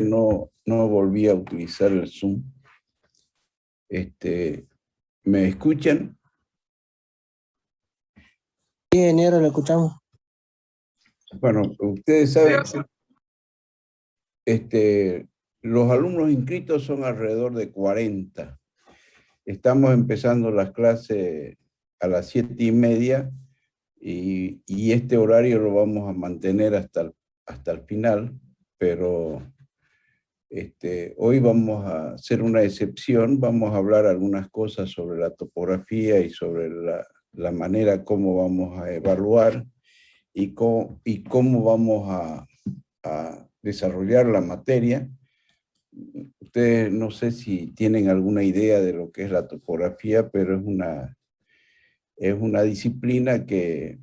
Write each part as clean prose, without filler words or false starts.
no volví a utilizar el Zoom. ¿Me escuchan? Sí, ingeniero, lo escuchamos. Bueno, ustedes saben, los alumnos inscritos son alrededor de 40. Estamos empezando las clases a las 7:30 y este horario lo vamos a mantener hasta el final, pero hoy vamos a hacer una excepción, vamos a hablar algunas cosas sobre la topografía y sobre la manera como vamos a evaluar y cómo vamos a desarrollar la materia. Ustedes no sé si tienen alguna idea de lo que es la topografía, pero es una disciplina que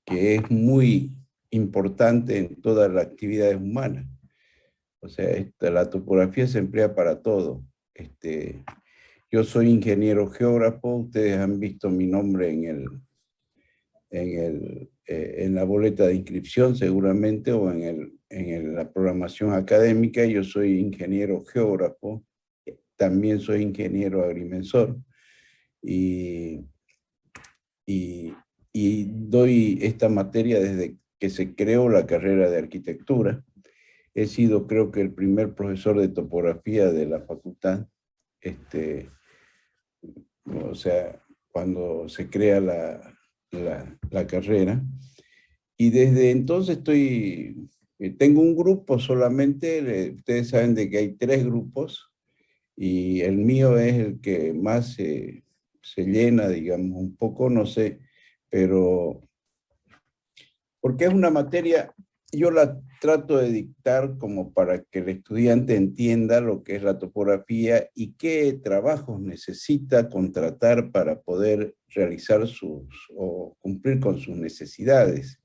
es muy importante en todas las actividades humanas. O sea, la topografía se emplea para todo. Yo soy ingeniero geógrafo, ustedes han visto mi nombre en la boleta de inscripción seguramente, o en la programación académica. Yo soy ingeniero geógrafo, también soy ingeniero agrimensor y, y, y doy esta materia desde que se creó la carrera de arquitectura. He sido, creo que, el primer profesor de topografía de la facultad, o sea, cuando se crea la carrera. Y desde entonces tengo un grupo solamente. Ustedes saben de que hay 3 grupos y el mío es el que más se llena, digamos, un poco, no sé, pero porque es una materia, yo la trato de dictar como para que el estudiante entienda lo que es la topografía y qué trabajos necesita contratar para poder realizar o cumplir con sus necesidades.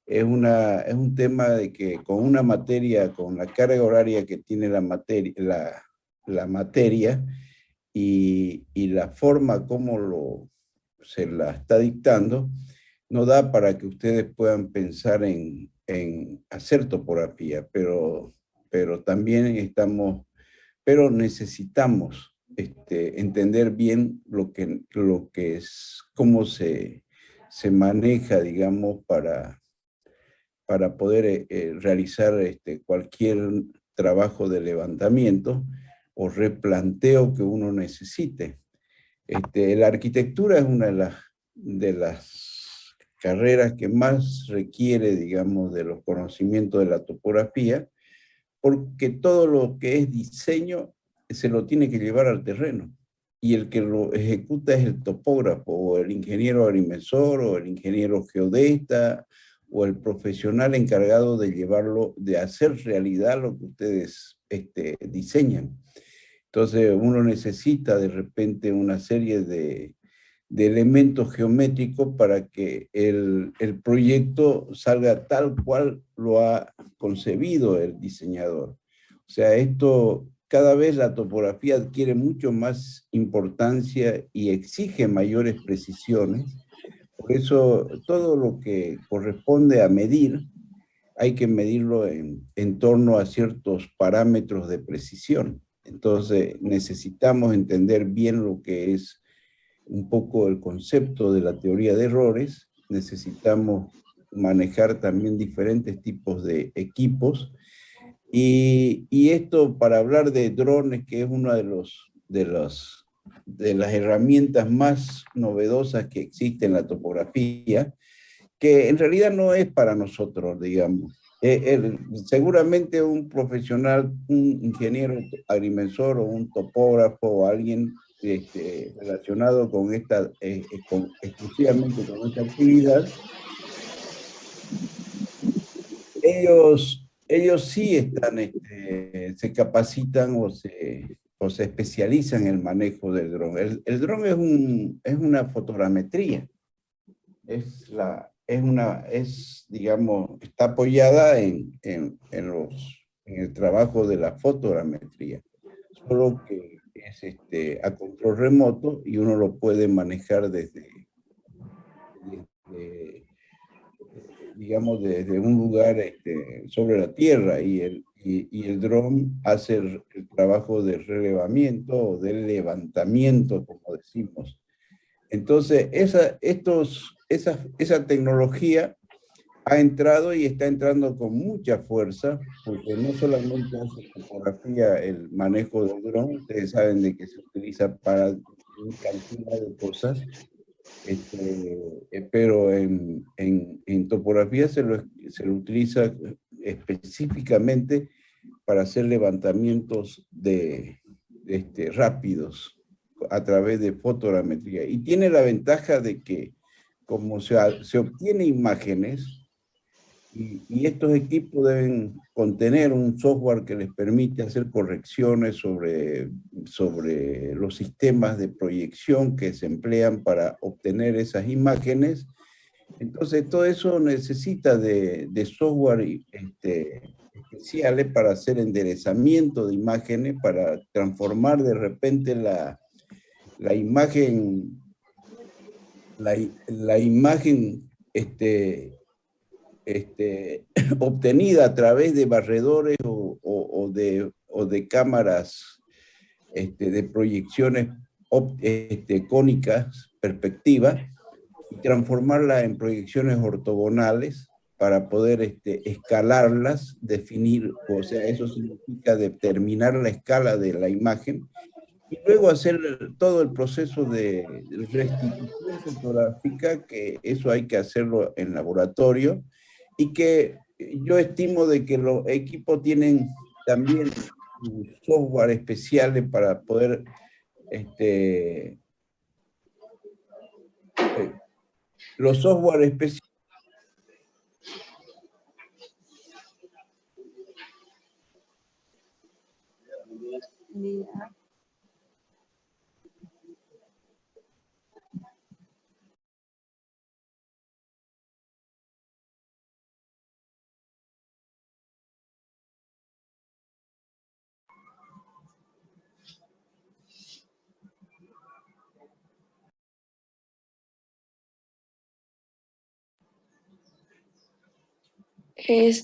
Es un tema de que con una materia, con la carga horaria que tiene la materia y la forma como se la está dictando, no da para que ustedes puedan pensar en hacer topografía, pero también pero necesitamos entender bien lo que es, cómo se maneja, digamos, para poder realizar cualquier trabajo de levantamiento o replanteo que uno necesite. La arquitectura es una de las carreras que más requiere, digamos, de los conocimientos de la topografía, porque todo lo que es diseño se lo tiene que llevar al terreno. Y el que lo ejecuta es el topógrafo, o el ingeniero agrimensor, o el ingeniero geodesta, o el profesional encargado de llevarlo, de hacer realidad lo que ustedes diseñan. Entonces uno necesita de repente una serie de elementos geométricos para que el proyecto salga tal cual lo ha concebido el diseñador. O sea, cada vez la topografía adquiere mucho más importancia y exige mayores precisiones. Por eso todo lo que corresponde a medir, hay que medirlo en torno a ciertos parámetros de precisión. Entonces necesitamos entender bien lo que es un poco el concepto de la teoría de errores. Necesitamos manejar también diferentes tipos de equipos. Y esto para hablar de drones, que es una de las herramientas más novedosas que existe en la topografía, que en realidad no es para nosotros, digamos. Seguramente un profesional, un ingeniero agrimensor o un topógrafo o alguien relacionado con exclusivamente con esta actividad, ellos sí se capacitan o se especializan en el manejo del dron. El dron es una fotogrametría. Digamos, está apoyada en el trabajo de la fotogrametría, solo que es a control remoto y uno lo puede manejar digamos, desde un lugar sobre la Tierra, y y el dron hace el trabajo de relevamiento o de levantamiento, como decimos. Entonces, esa tecnología ha entrado y está entrando con mucha fuerza, porque no solamente hace topografía el manejo del dron, ustedes saben de que se utiliza para cantidad de cosas, pero en topografía se lo utiliza específicamente para hacer levantamientos rápidos a través de fotogrametría. Y tiene la ventaja de que como se obtiene imágenes, y estos equipos deben contener un software que les permite hacer correcciones sobre los sistemas de proyección que se emplean para obtener esas imágenes. Entonces, todo eso necesita de software especiales para hacer enderezamiento de imágenes, para transformar de repente la imagen, la imagen obtenida a través de barredores o de cámaras de proyecciones cónicas, perspectiva, y transformarla en proyecciones ortogonales para poder escalarlas, definir, o sea, eso significa determinar la escala de la imagen y luego hacer todo el proceso de restitución fotográfica, que eso hay que hacerlo en laboratorio, y que yo estimo de que los equipos tienen también software especiales para poder los software especiales.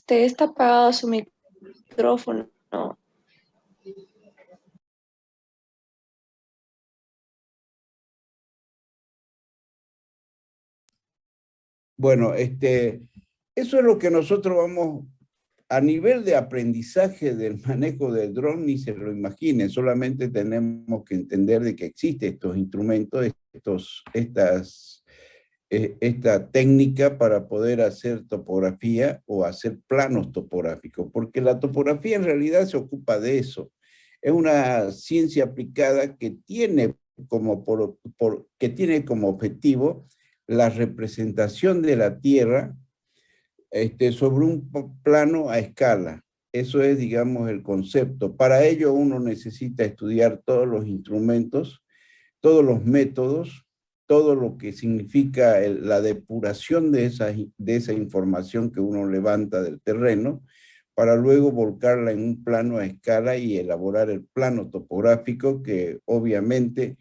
Está apagado su micrófono. Bueno, eso es lo que nosotros vamos a nivel de aprendizaje del manejo del dron, ni se lo imaginen, solamente tenemos que entender de que existen estos instrumentos, esta técnica para poder hacer topografía o hacer planos topográficos, porque la topografía en realidad se ocupa de eso. Es una ciencia aplicada que tiene que tiene como objetivo la representación de la Tierra sobre un plano a escala. Eso es, digamos, el concepto. Para ello uno necesita estudiar todos los instrumentos, todos los métodos, todo lo que significa la depuración de esa información que uno levanta del terreno, para luego volcarla en un plano a escala y elaborar el plano topográfico, que obviamente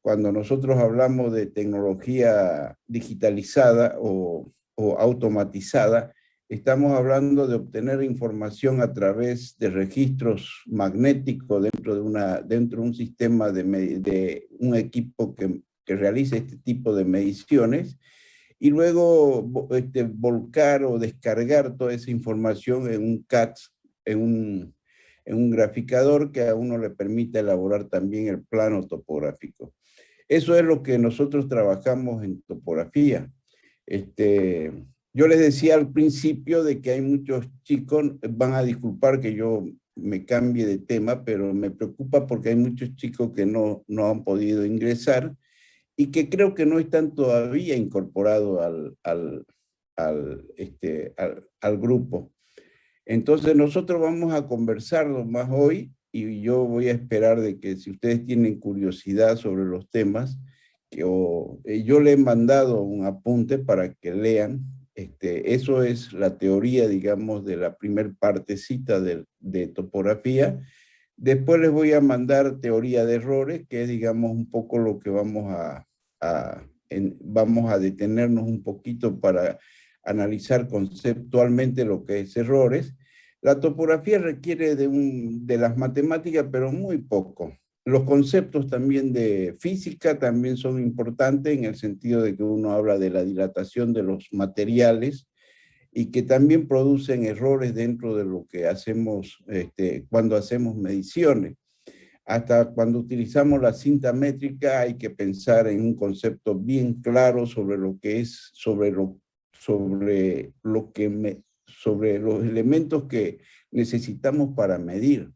cuando nosotros hablamos de tecnología digitalizada o automatizada, estamos hablando de obtener información a través de registros magnéticos dentro de un sistema de un equipo que realice este tipo de mediciones, y luego volcar o descargar toda esa información en un CAD, en un graficador que a uno le permite elaborar también el plano topográfico. Eso es lo que nosotros trabajamos en topografía. Yo les decía al principio de que hay muchos chicos, van a disculpar que yo me cambie de tema, pero me preocupa porque hay muchos chicos que no han podido ingresar y que creo que no están todavía incorporados al grupo. Entonces nosotros vamos a conversarlo más hoy, y yo voy a esperar de que si ustedes tienen curiosidad sobre los temas, yo le he mandado un apunte para que lean. Eso es la teoría, digamos, de la primer partecita de topografía. Después les voy a mandar teoría de errores, que es, digamos, un poco lo que vamos a detenernos un poquito para analizar conceptualmente lo que es errores. La topografía requiere de las matemáticas, pero muy poco. Los conceptos también de física también son importantes en el sentido de que uno habla de la dilatación de los materiales y que también producen errores dentro de lo que hacemos cuando hacemos mediciones. Hasta cuando utilizamos la cinta métrica hay que pensar en un concepto bien claro sobre lo que es, sobre los elementos que necesitamos para medir.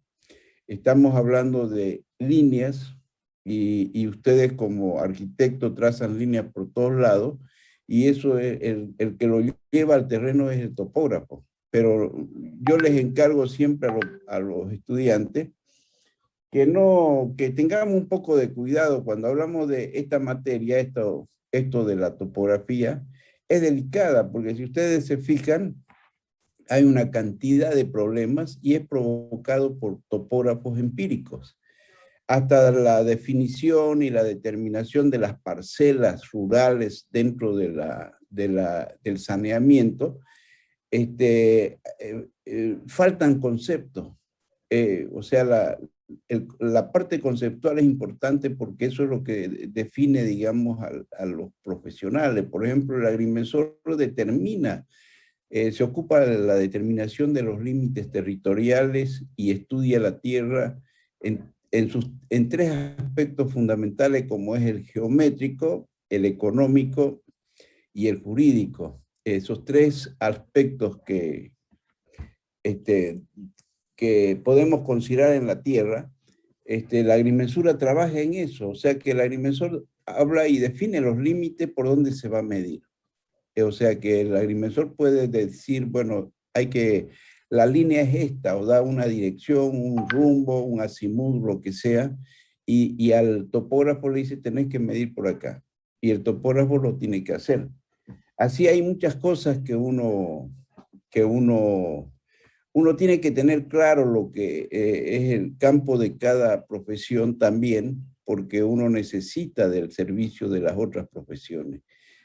Estamos hablando de líneas y ustedes como arquitectos trazan líneas por todos lados y eso es el que lo lleva al terreno es el topógrafo. Pero yo les encargo siempre a los estudiantes que tengamos un poco de cuidado cuando hablamos de esta materia, esto de la topografía, es delicada, porque si ustedes se fijan, hay una cantidad de problemas y es provocado por topógrafos empíricos. Hasta la definición y la determinación de las parcelas rurales dentro del saneamiento, faltan conceptos. O sea, la parte conceptual es importante porque eso es lo que define, digamos, a los profesionales. Por ejemplo, el agrimensor determina, se ocupa de la determinación de los límites territoriales y estudia la tierra en tres aspectos fundamentales como es el geométrico, el económico y el jurídico. Esos tres aspectos que podemos considerar en la tierra, la agrimensura trabaja en eso, o sea que el agrimensor habla y define los límites por donde se va a medir. O sea que el agrimensor puede decir, bueno, la línea es esta, o da una dirección, un rumbo, un azimut, lo que sea, y al topógrafo le dice, tenés que medir por acá, y el topógrafo lo tiene que hacer. Así hay muchas cosas que uno tiene que tener claro lo que es el campo de cada profesión también, porque uno necesita del servicio de las otras profesiones.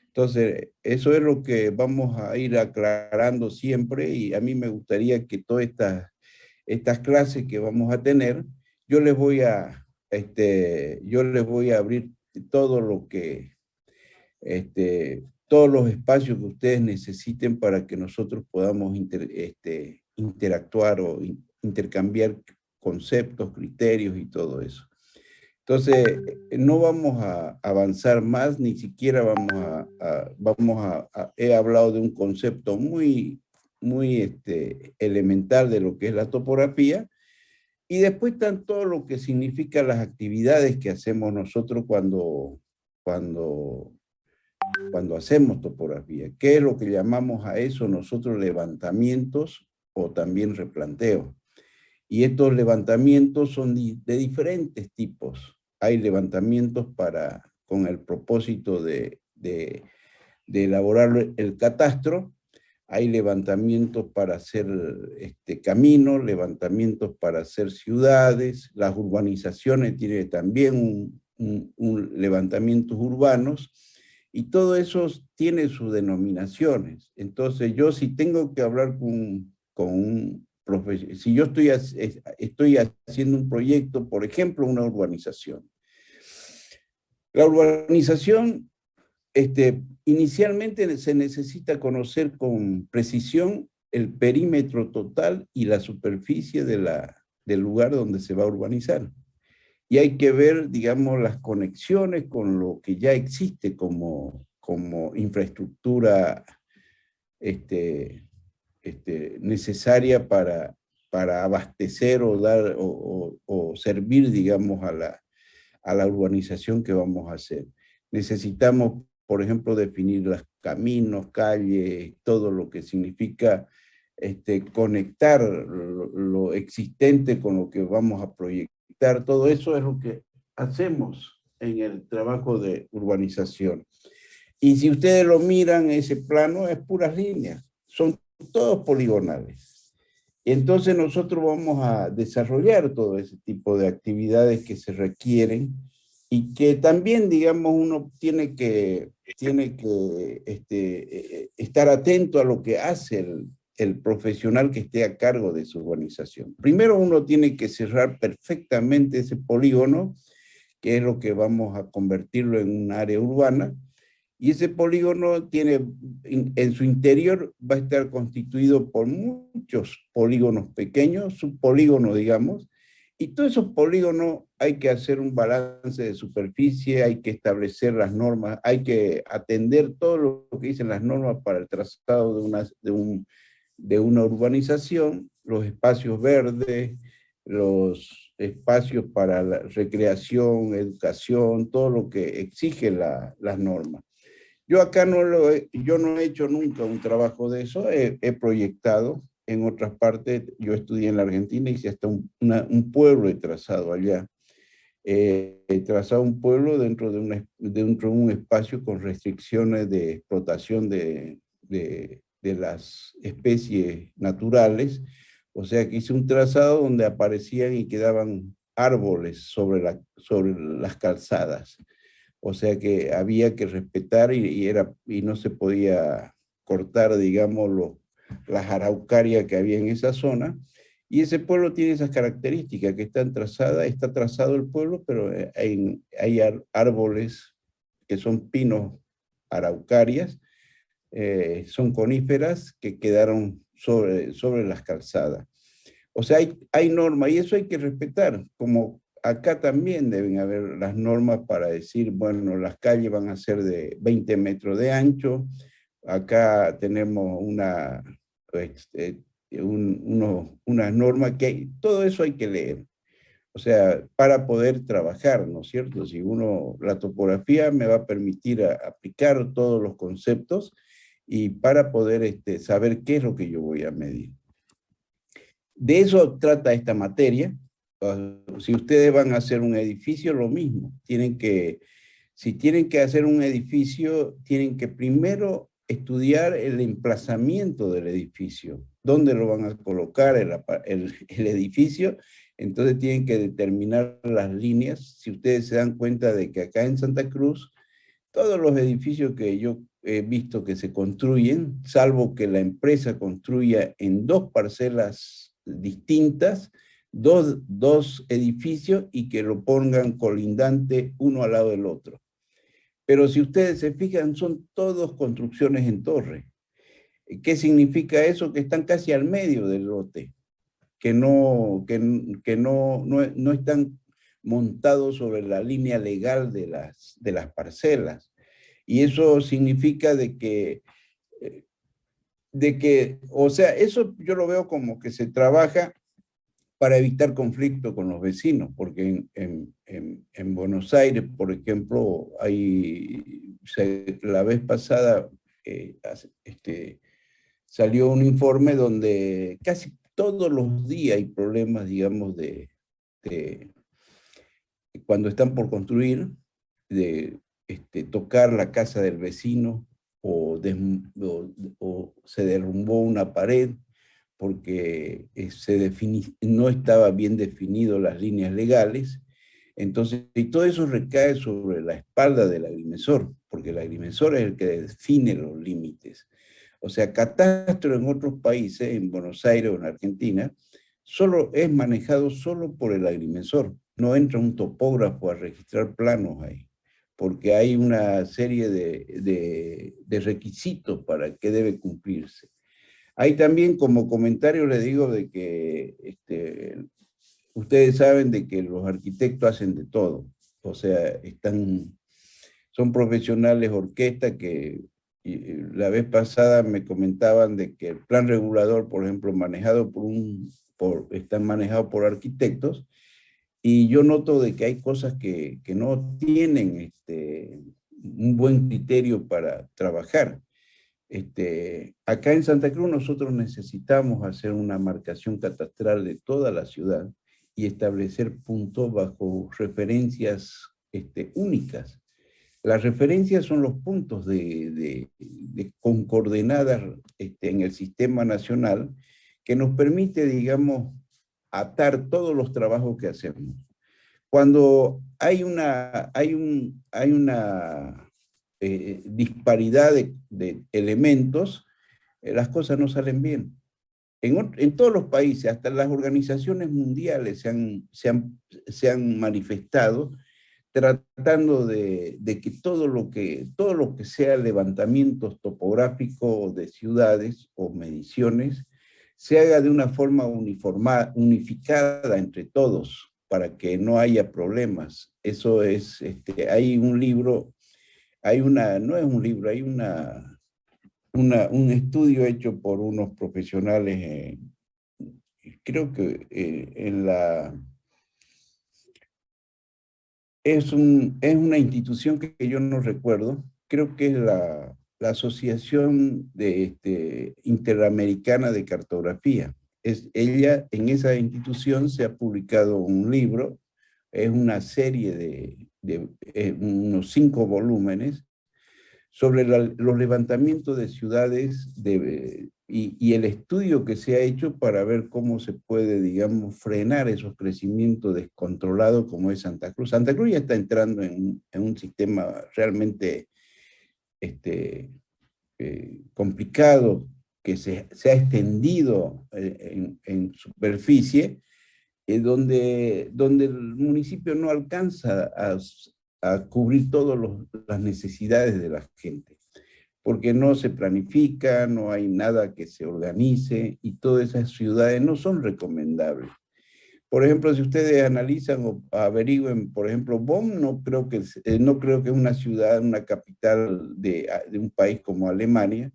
Entonces, eso es lo que vamos a ir aclarando siempre y a mí me gustaría que todas estas clases que vamos a tener, yo les voy a abrir todo lo que, todos los espacios que ustedes necesiten para que nosotros podamos interactuar o intercambiar conceptos, criterios y todo eso. Entonces, no vamos a avanzar más, ni siquiera he hablado de un concepto muy elemental de lo que es la topografía, y después están todo lo que significa las actividades que hacemos nosotros cuando hacemos topografía. ¿Qué es lo que llamamos a eso nosotros levantamientos o también replanteo? Y estos levantamientos son de diferentes tipos. Hay levantamientos con el propósito de elaborar el catastro, hay levantamientos para hacer caminos, levantamientos para hacer ciudades, las urbanizaciones tienen también levantamientos urbanos, y todo eso tiene sus denominaciones. Entonces yo si tengo que hablar con un si yo estoy haciendo un proyecto, por ejemplo, una urbanización. La urbanización, inicialmente se necesita conocer con precisión el perímetro total y la superficie del lugar donde se va a urbanizar. Y hay que ver, digamos, las conexiones con lo que ya existe como infraestructura necesaria para abastecer o dar o servir, digamos, a la urbanización que vamos a hacer. Necesitamos, por ejemplo, definir los caminos, calles, todo lo que significa conectar lo existente con lo que vamos a proyectar. Todo eso es lo que hacemos en el trabajo de urbanización. Y si ustedes lo miran, ese plano es puras líneas, son todos poligonales. Entonces nosotros vamos a desarrollar todo ese tipo de actividades que se requieren y que también, digamos, uno tiene que estar atento a lo que hace el profesional que esté a cargo de su urbanización. Primero uno tiene que cerrar perfectamente ese polígono, que es lo que vamos a convertirlo en un área urbana, y ese polígono tiene, en su interior va a estar constituido por muchos polígonos pequeños, subpolígonos, digamos, y todos esos polígonos hay que hacer un balance de superficie, hay que establecer las normas, hay que atender todo lo que dicen las normas para el trazado de una urbanización, los espacios verdes, los espacios para la recreación, educación, todo lo que exige las normas. Yo acá yo no he hecho nunca un trabajo de eso, he proyectado en otras partes, yo estudié en la Argentina, hice hasta un pueblo he trazado allá. He trazado un pueblo dentro de un espacio con restricciones de explotación de las especies naturales, o sea que hice un trazado donde aparecían y quedaban árboles sobre las calzadas. O sea que había que respetar y no se podía cortar, digamos, las araucarias que había en esa zona. Y ese pueblo tiene esas características que están trazadas, está trazado el pueblo, pero hay árboles que son pinos araucarias, son coníferas que quedaron sobre las calzadas. O sea, hay normas y eso hay que respetar, como acá también deben haber las normas para decir, bueno, las calles van a ser de 20 metros de ancho, acá tenemos este, unas normas todo eso hay que leer. O sea, para poder trabajar, ¿no es cierto? Si la topografía me va a permitir aplicar todos los conceptos y para poder saber qué es lo que yo voy a medir. De eso trata esta materia. Si ustedes van a hacer un edificio, lo mismo. Si tienen que hacer un edificio, tienen que primero estudiar el emplazamiento del edificio, dónde lo van a colocar el edificio. Entonces tienen que determinar las líneas. Si ustedes se dan cuenta de que acá en Santa Cruz, todos los edificios que yo he visto que se construyen, salvo que la empresa construya en dos parcelas distintas, dos edificios y que lo pongan colindante uno al lado del otro. Pero si ustedes se fijan, son todas construcciones en torre. ¿Qué significa eso? Que están casi al medio del lote, que no están montados sobre la línea legal de las parcelas. Y eso significa o sea, eso yo lo veo como que se trabaja para evitar conflicto con los vecinos, porque en Buenos Aires, por ejemplo, la vez pasada salió un informe donde casi todos los días hay problemas, digamos, cuando están por construir, de tocar la casa del vecino o se derrumbó una pared porque no estaba bien definido las líneas legales. Entonces, y todo eso recae sobre la espalda del agrimensor, porque el agrimensor es el que define los límites. O sea, catastro en otros países, en Buenos Aires o en Argentina, es manejado solo por el agrimensor. No entra un topógrafo a registrar planos ahí, porque hay una serie de requisitos para que debe cumplirse. Hay también como comentario les digo de que ustedes saben de que los arquitectos hacen de todo. O sea, son profesionales orquesta que la vez pasada me comentaban de que el plan regulador, por ejemplo, están manejados por arquitectos, y yo noto de que hay cosas que no tienen un buen criterio para trabajar. Acá en Santa Cruz nosotros necesitamos hacer una marcación catastral de toda la ciudad y establecer puntos bajo referencias únicas. Las referencias son los puntos con coordenadas en el sistema nacional que nos permite, digamos, atar todos los trabajos que hacemos. Cuando hay una disparidad de elementos, las cosas no salen bien. en todos los países, hasta las organizaciones mundiales se han manifestado tratando de que todo lo que sea levantamientos topográficos de ciudades o mediciones se haga de una forma unificada entre todos para que no haya problemas. Eso es, hay un libro, no es un libro, hay un estudio hecho por unos profesionales, creo que es una institución que yo no recuerdo, creo que es la Asociación Interamericana de Cartografía. En esa institución se ha publicado un libro, es una serie de unos 5 volúmenes, sobre los levantamientos de ciudades y el estudio que se ha hecho para ver cómo se puede, digamos, frenar esos crecimientos descontrolados como es Santa Cruz. Santa Cruz ya está entrando en un sistema realmente complicado, que se ha extendido en superficie, donde el municipio no alcanza a cubrir todas las necesidades de la gente, porque no se planifica, no hay nada que se organice y todas esas ciudades no son recomendables. Por ejemplo, si ustedes analizan o averigüen, por ejemplo, Bonn, no creo que es una ciudad, una capital de un país como Alemania,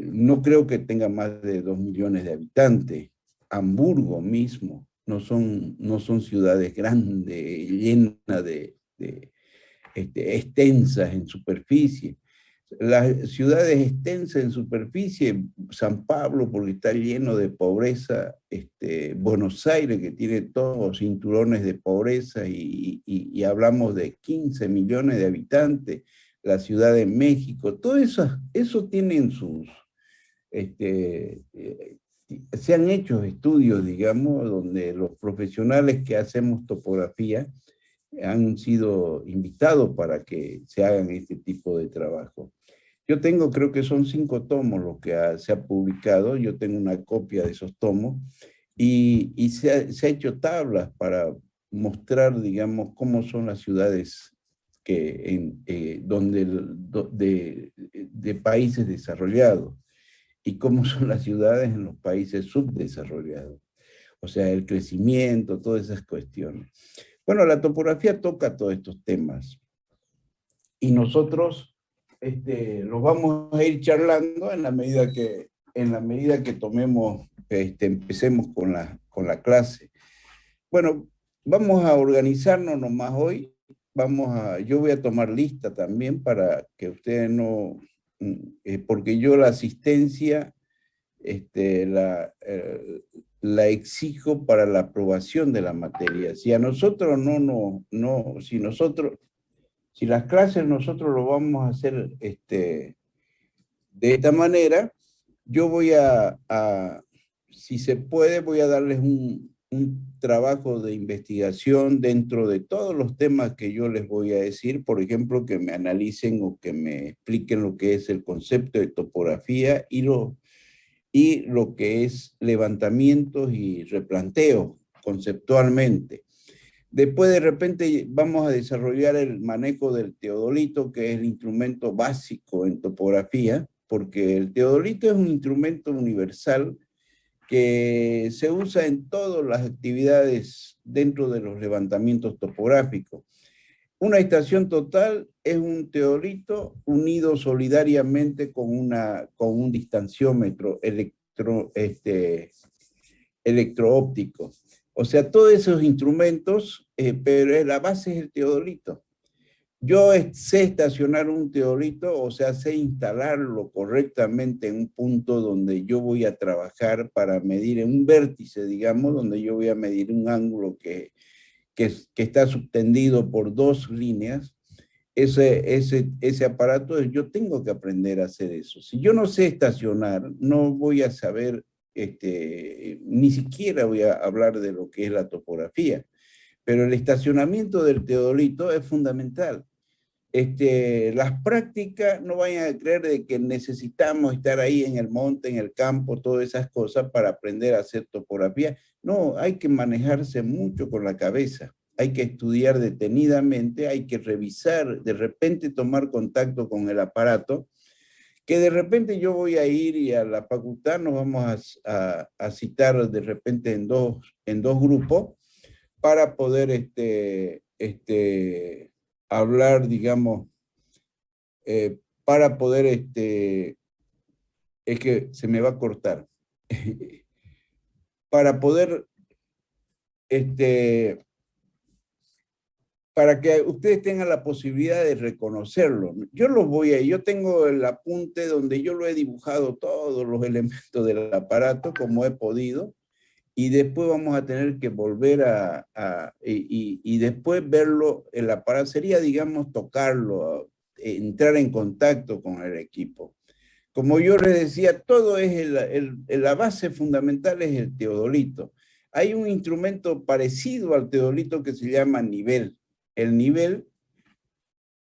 no creo que tenga más de 2 millones de habitantes. Hamburgo mismo, no son ciudades grandes, llenas extensas en superficie. Las ciudades extensas en superficie, San Pablo, porque está lleno de pobreza, Buenos Aires, que tiene todos los cinturones de pobreza, y hablamos de 15 millones de habitantes, la Ciudad de México, todo eso tienen se han hecho estudios, digamos, donde los profesionales que hacemos topografía han sido invitados para que se hagan este tipo de trabajo. Yo tengo, creo que son 5 tomos los que se ha publicado, yo tengo una copia de esos tomos, y se ha hecho tablas para mostrar, digamos, cómo son las ciudades de países desarrollados y cómo son las ciudades en los países subdesarrollados. O sea, el crecimiento, todas esas cuestiones. Bueno, la topografía toca todos estos temas y nosotros los vamos a ir charlando en la medida que tomemos, empecemos con la clase. Bueno, vamos a organizarnos nomás hoy. Yo voy a tomar lista también para que ustedes no, porque yo la asistencia la exijo para la aprobación de la materia. Si a nosotros si las clases nosotros lo vamos a hacer de esta manera, yo si se puede, voy a darles un trabajo de investigación dentro de todos los temas que yo les voy a decir, por ejemplo, que me analicen o que me expliquen lo que es el concepto de topografía y lo que es levantamientos y replanteos conceptualmente. Después de repente vamos a desarrollar el manejo del teodolito, que es el instrumento básico en topografía, porque el teodolito es un instrumento universal que se usa en todas las actividades dentro de los levantamientos topográficos. Una estación total es un teodolito unido solidariamente con un distanciómetro electroóptico. O sea, todos esos instrumentos, pero la base es el teodolito. Yo sé estacionar un teodolito, o sea, sé instalarlo correctamente en un punto donde yo voy a trabajar para medir en un vértice, digamos, donde yo voy a medir un ángulo que está subtendido por 2 líneas. Ese aparato, yo tengo que aprender a hacer eso. Si yo no sé estacionar, no voy a saber, ni siquiera voy a hablar de lo que es la topografía. Pero el estacionamiento del teodolito es fundamental. las prácticas, no vayan a creer de que necesitamos estar ahí en el monte, en el campo, todas esas cosas para aprender a hacer topografía. No, hay que manejarse mucho con la cabeza. Hay que estudiar detenidamente, hay que revisar, de repente tomar contacto con el aparato, que de repente yo voy a ir y a la facultad nos vamos a citar de repente en dos grupos para poder hablar, digamos, para poder, es que se me va a cortar, para poder, para que ustedes tengan la posibilidad de reconocerlo. Yo tengo el apunte donde yo lo he dibujado todos los elementos del aparato como he podido, y después vamos a tener que volver y después verlo, el aparato sería, digamos, tocarlo, entrar en contacto con el equipo. Como yo les decía, todo es la base fundamental es el teodolito. Hay un instrumento parecido al teodolito que se llama nivel. El nivel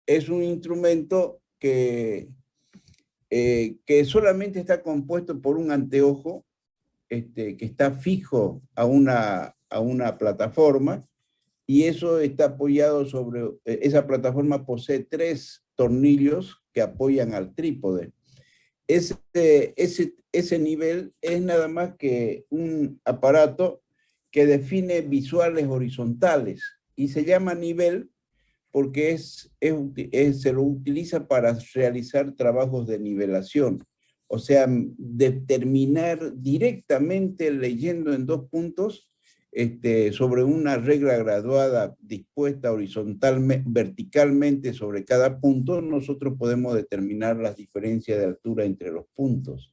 es un instrumento que solamente está compuesto por un anteojo que está fijo a una plataforma, y eso está apoyado sobre, esa plataforma posee 3 tornillos que apoyan al trípode. Ese nivel es nada más que un aparato que define visuales horizontales, y se llama nivel porque se lo utiliza para realizar trabajos de nivelación. O sea, determinar directamente leyendo en 2 puntos sobre una regla graduada dispuesta horizontalmente, verticalmente sobre cada punto, nosotros podemos determinar las diferencias de altura entre los puntos.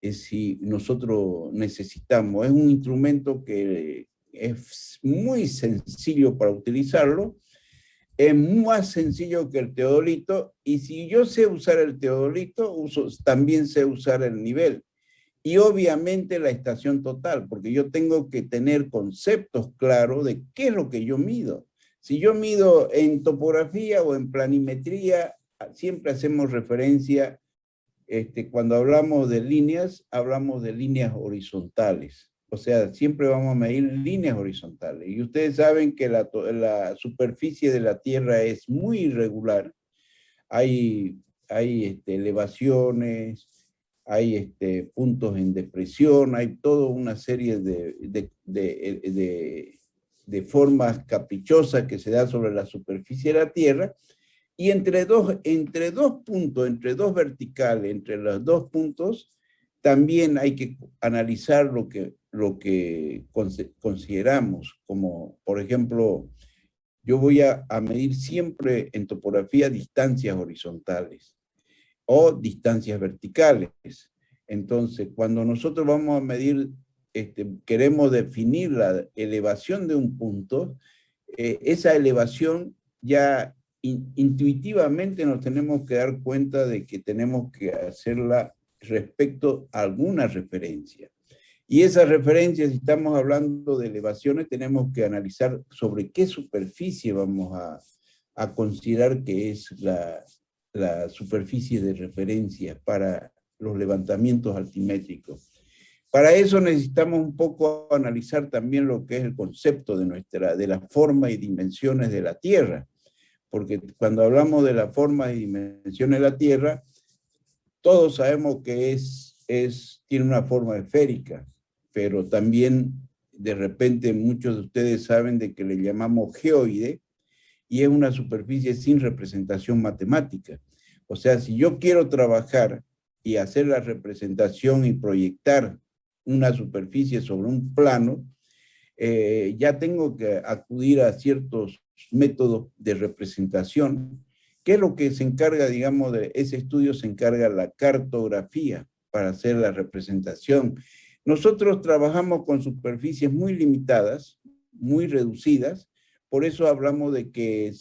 Si nosotros necesitamos, es un instrumento que es muy sencillo para utilizarlo, es más sencillo que el teodolito, y si yo sé usar el teodolito, también sé usar el nivel. Y obviamente la estación total, porque yo tengo que tener conceptos claros de qué es lo que yo mido. Si yo mido en topografía o en planimetría, siempre hacemos referencia, cuando hablamos de líneas horizontales. O sea, siempre vamos a medir líneas horizontales. Y ustedes saben que la superficie de la Tierra es muy irregular. Hay elevaciones, hay puntos en depresión, hay toda una serie de formas caprichosas que se dan sobre la superficie de la Tierra, y entre dos puntos, entre 2 verticales, entre los 2 puntos, también hay que analizar lo que consideramos, como por ejemplo, yo voy a medir siempre en topografía distancias horizontales o distancias verticales. Entonces, cuando nosotros vamos a medir, queremos definir la elevación de un punto, esa elevación ya intuitivamente nos tenemos que dar cuenta de que tenemos que hacerla respecto a alguna referencia. Y esa referencia, si estamos hablando de elevaciones, tenemos que analizar sobre qué superficie vamos a considerar que es la superficie de referencia para los levantamientos altimétricos. Para eso necesitamos un poco analizar también lo que es el concepto de la forma y dimensiones de la Tierra, porque cuando hablamos de la forma y dimensiones de la Tierra, todos sabemos que tiene una forma esférica, pero también de repente muchos de ustedes saben de que le llamamos geoide, y es una superficie sin representación matemática. O sea, si yo quiero trabajar y hacer la representación y proyectar una superficie sobre un plano, ya tengo que acudir a ciertos métodos de representación, que es lo que se encarga, digamos, de ese estudio se encarga la cartografía para hacer la representación. Nosotros trabajamos con superficies muy limitadas, muy reducidas, por eso hablamos de que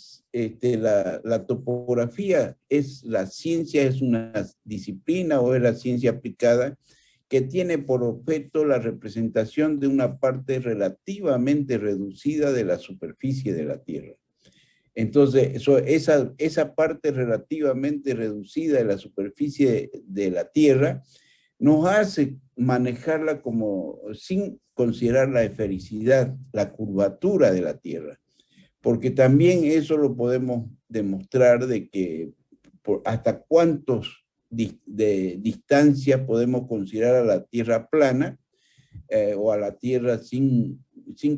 la topografía la ciencia, es una disciplina o es la ciencia aplicada que tiene por objeto la representación de una parte relativamente reducida de la superficie de la Tierra. Entonces, esa parte relativamente reducida de la superficie de la Tierra nos hace manejarla como sin considerar la esfericidad, la curvatura de la Tierra. Porque también eso lo podemos demostrar de que hasta cuántos de distancia podemos considerar a la Tierra plana o a la Tierra sin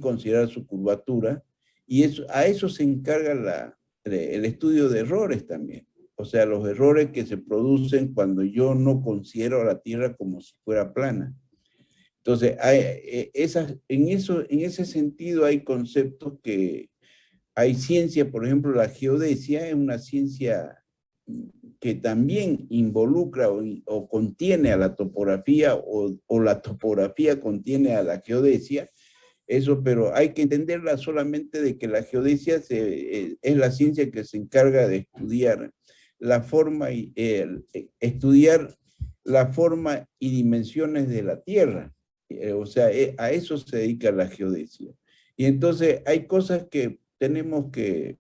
considerar su curvatura, y a eso se encarga el estudio de errores también. O sea, los errores que se producen cuando yo no considero a la Tierra como si fuera plana. Entonces, en ese sentido hay conceptos que hay ciencia, por ejemplo, la geodesia es una ciencia que también involucra o contiene a la topografía o la topografía contiene a la geodesia. Eso, pero hay que entenderla solamente de que la geodesia es la ciencia que se encarga de estudiar la forma estudiar la forma y dimensiones de la Tierra. O sea, a eso se dedica la geodesia. Y entonces hay cosas que tenemos que...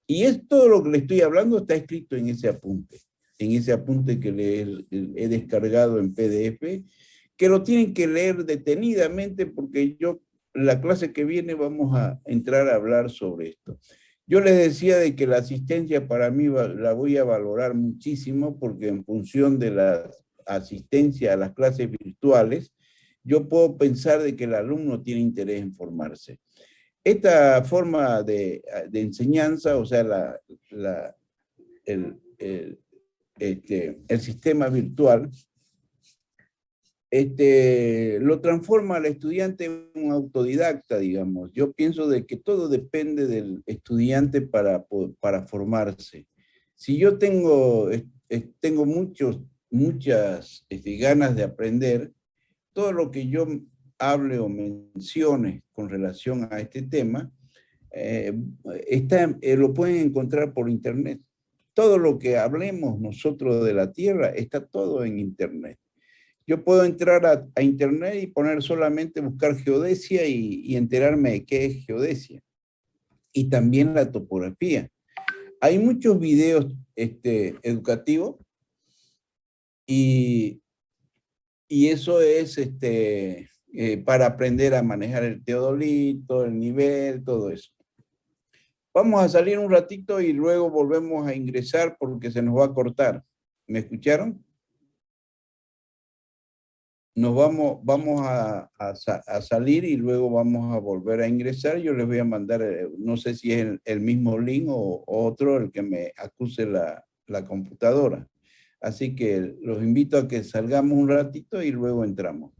Y es todo lo que le estoy hablando está escrito en ese apunte que le he descargado en PDF, que lo tienen que leer detenidamente porque la clase que viene vamos a entrar a hablar sobre esto. Yo les decía de que la asistencia para mí la voy a valorar muchísimo porque en función de la asistencia a las clases virtuales, yo puedo pensar de que el alumno tiene interés en formarse. Esta forma de enseñanza, o sea, el sistema virtual, lo transforma al estudiante en un autodidacta, digamos. Yo pienso de que todo depende del estudiante para formarse. Si yo tengo muchas guiganas de aprender, todo lo que yo hable o mencione con relación a este tema, lo pueden encontrar por internet. Todo lo que hablemos nosotros de la Tierra está todo en internet. Yo puedo entrar a internet y poner solamente buscar geodesia y enterarme de qué es geodesia. Y también la topografía. Hay muchos videos educativos y eso es para aprender a manejar el teodolito, el nivel, todo eso. Vamos a salir un ratito y luego volvemos a ingresar porque se nos va a cortar. ¿Me escucharon? Vamos a salir y luego vamos a volver a ingresar. Yo les voy a mandar, no sé si es el mismo link o otro el que me acuse la computadora. Así que los invito a que salgamos un ratito y luego entramos.